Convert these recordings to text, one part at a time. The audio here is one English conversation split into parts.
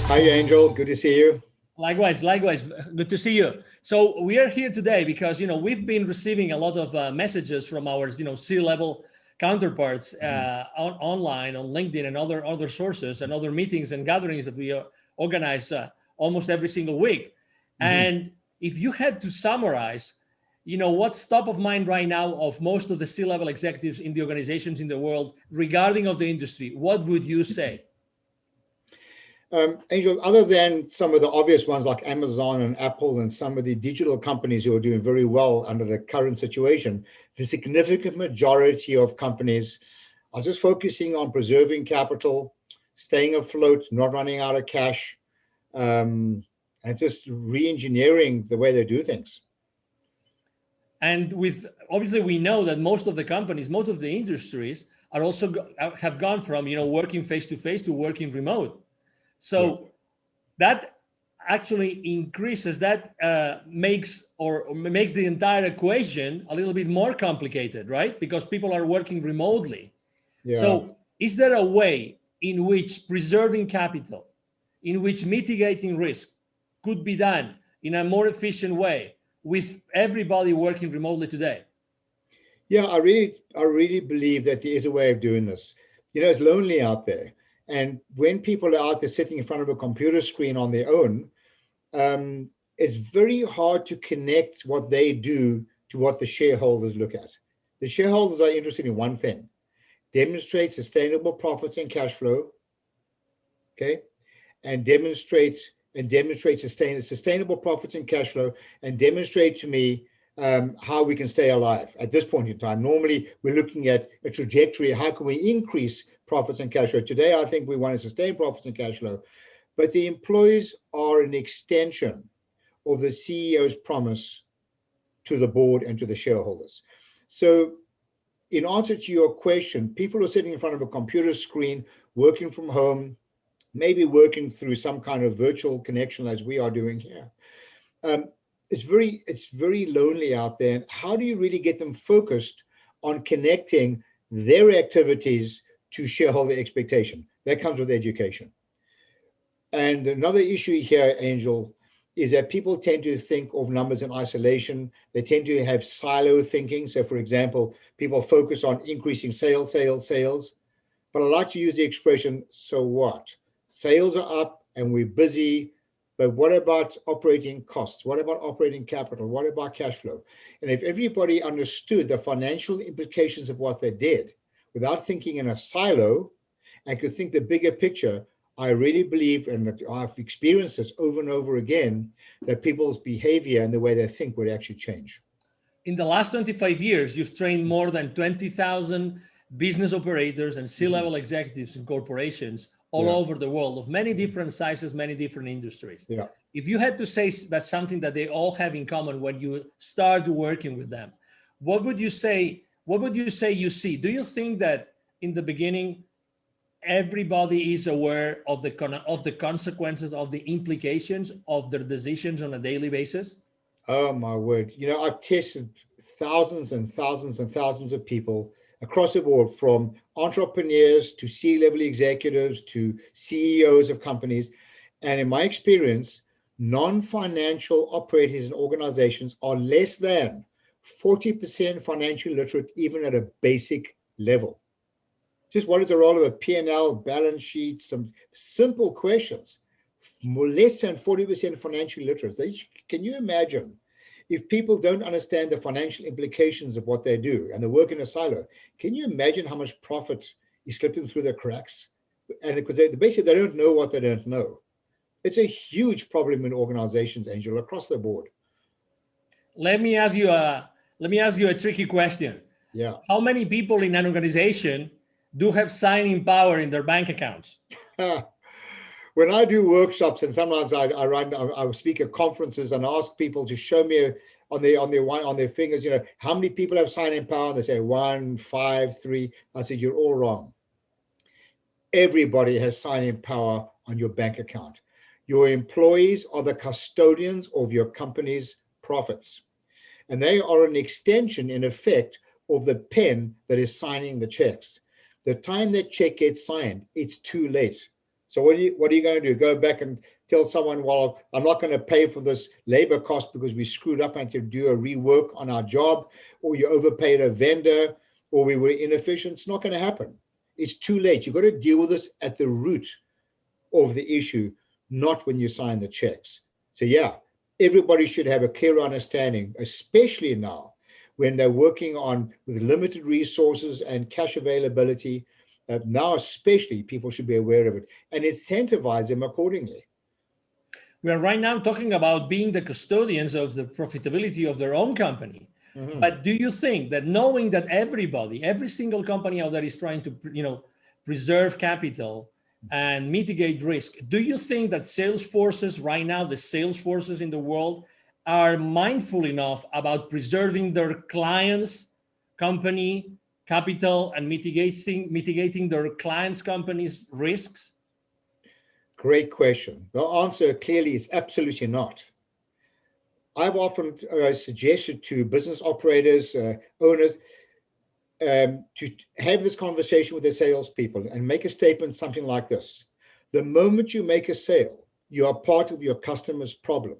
Hi, Angel. Good to see you. Likewise, likewise. Good to see you. So we are here today because we've been receiving a lot of messages from our C-level counterparts online on LinkedIn and other sources and other meetings and gatherings that we organize almost every single week. And if you had to summarize, what's top of mind right now of most of the C-level executives in the organizations in the world regarding of the industry, what would you say? Angel, other than some of the obvious ones like Amazon and Apple and some of the digital companies who are doing very well under the current situation, the significant majority of companies are just focusing on preserving capital, staying afloat, not running out of cash, and just re-engineering the way they do things. And obviously we know that most of the companies, most of the industries are also have gone from working face to face to working remote. So yes, that actually increases, that makes the entire equation a little bit more complicated, right? Because people are working remotely. Yeah. So is there a way in which preserving capital, in which mitigating risk could be done in a more efficient way with everybody working remotely today? Yeah, I really believe that there is a way of doing this. It's lonely out there. And when people are out there sitting in front of a computer screen on their own, it's very hard to connect what they do to what the shareholders look at. The shareholders are interested in one thing: demonstrate sustainable profits and cash flow, okay? And demonstrate sustainable profits and cash flow, and demonstrate to me how we can stay alive at this point in time. Normally, we're looking at a trajectory. How can we increase profits and cash flow? Today, I think we want to sustain profits and cash flow, but the employees are an extension of the CEO's promise to the board and to the shareholders. So in answer to your question, people are sitting in front of a computer screen, working from home, maybe working through some kind of virtual connection as we are doing here. It's very lonely out there. And how do you really get them focused on connecting their activities to shareholder expectation? That comes with education. And another issue here, Angel, is that people tend to think of numbers in isolation. They tend to have silo thinking. So for example, people focus on increasing sales. But I like to use the expression, so what? Sales are up and we're busy, but what about operating costs? What about operating capital? What about cash flow? And if everybody understood the financial implications of what they did without thinking in a silo and could think the bigger picture, I really believe, and I've experienced this over and over again, that people's behavior and the way they think would actually change. In the last 25 years, you've trained more than 20,000 business operators and C-level executives in corporations all over the world of many different sizes, many different industries. Yeah. If you had to say that's something that they all have in common when you start working with them, what would you say you see? Do you think that in the beginning, everybody is aware of the consequences, of the implications of their decisions on a daily basis? Oh my word. I've tested thousands and thousands and thousands of people across the board, from entrepreneurs to C-level executives to CEOs of companies. And in my experience, non-financial operators and organizations are less than 40% financially literate, even at a basic level. Just what is the role of a P&L, balance sheet, some simple questions. Less than 40% financially literate. Can you imagine if people don't understand the financial implications of what they do and they work in a silo? Can you imagine how much profit is slipping through the cracks? And because basically they don't know what they don't know. It's a huge problem in organizations, Angel, across the board. Let me ask you a tricky question. Yeah. How many people in an organization do have signing power in their bank accounts? When I do workshops, and sometimes I speak at conferences and ask people to show me on their fingers, how many people have signing power? And they say 1, 5, 3. I said, you're all wrong. Everybody has signing power on your bank account. Your employees are the custodians of your company's profits, and they are an extension, in effect, of the pen that is signing the checks. The time that check gets signed, it's too late. So what are you going to do? Go back and tell someone, well, I'm not going to pay for this labor cost because we screwed up and to do a rework on our job, or you overpaid a vendor, or we were inefficient. It's not going to happen. It's too late. You've got to deal with this at the root of the issue, not when you sign the checks. So yeah, everybody should have a clear understanding, especially now when they're working on with limited resources and cash availability. Now especially people should be aware of it and incentivize them accordingly. We are right now talking about being the custodians of the profitability of their own company. Mm-hmm. But do you think that knowing that every single company out there is trying to, preserve capital and mitigate risk, do you think that sales forces right now, the sales forces in the world, are mindful enough about preserving their clients' company capital and mitigating their clients' companies' risks? Great question. The answer clearly is absolutely not. I've often suggested to business operators, owners, to have this conversation with their salespeople and make a statement something like this: the moment you make a sale, you are part of your customer's problem.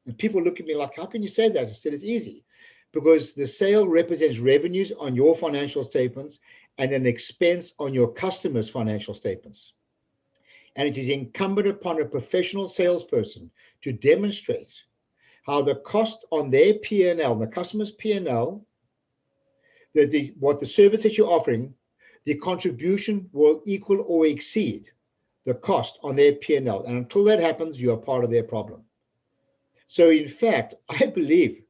And people look at me like, how can you say that? I said, it's easy. Because the sale represents revenues on your financial statements and an expense on your customer's financial statements. And it is incumbent upon a professional salesperson to demonstrate how the cost on their P&L, the customer's P&L, what the service that you're offering, the contribution will equal or exceed the cost on their P&L. And until that happens, you are part of their problem. So in fact, I believe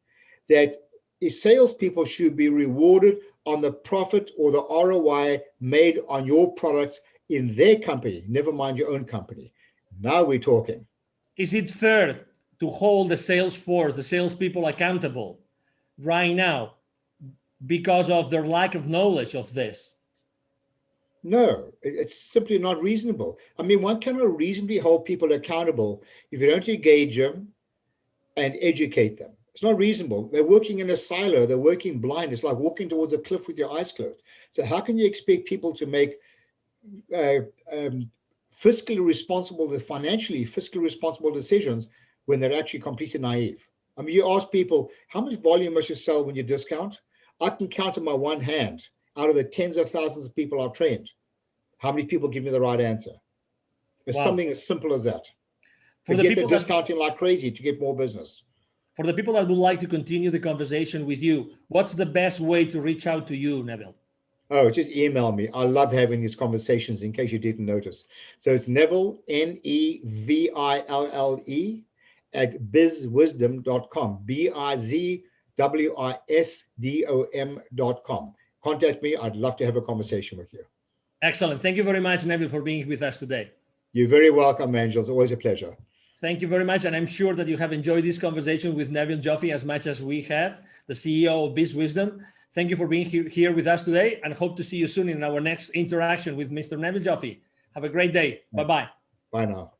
that salespeople should be rewarded on the profit or the ROI made on your products in their company, never mind your own company. Now we're talking. Is it fair to hold the sales force, the salespeople accountable right now because of their lack of knowledge of this? No, it's simply not reasonable. I mean, one cannot reasonably hold people accountable if you don't engage them and educate them. It's not reasonable. They're working in a silo. They're working blind. It's like walking towards a cliff with your eyes closed. So how can you expect people to make fiscally responsible decisions when they're actually completely naive? I mean, you ask people, how much volume must you sell when you discount? I can count on my one hand out of the tens of thousands of people I've trained. How many people give me the right answer? It's something as simple as that. Forget the discounting like crazy to get more business. For the people that would like to continue the conversation with you, what's the best way to reach out to you, Neville? Oh, just email me. I love having these conversations, in case you didn't notice. So it's Neville, Neville, at bizwisdom.com, bizwisdom.com. Contact me. I'd love to have a conversation with you. Excellent. Thank you very much, Neville, for being with us today. You're very welcome, Angel. It's always a pleasure. Thank you very much. And I'm sure that you have enjoyed this conversation with Neville Joffe as much as we have, the CEO of BizWisdom. Thank you for being here with us today, and hope to see you soon in our next interaction with Mr. Neville Joffe. Have a great day. Bye-bye. Bye now.